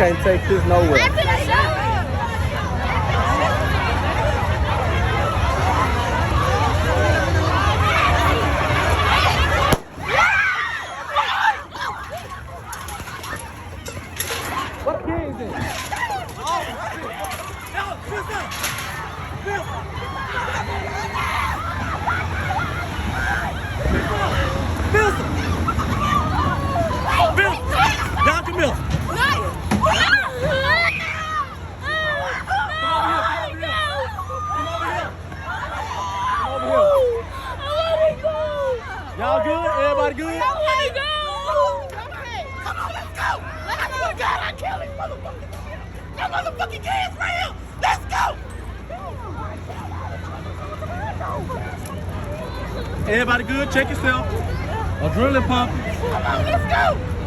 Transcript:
can't take this nowhere. What key is it? Down to Mills. Y'all good? Everybody good? I want to go. Come on, let's go. I swear to God, I kill these motherfuckers. That motherfucking gas right here. Let's go. Everybody good? Check yourself. Adrenaline pump. Come on, let's go.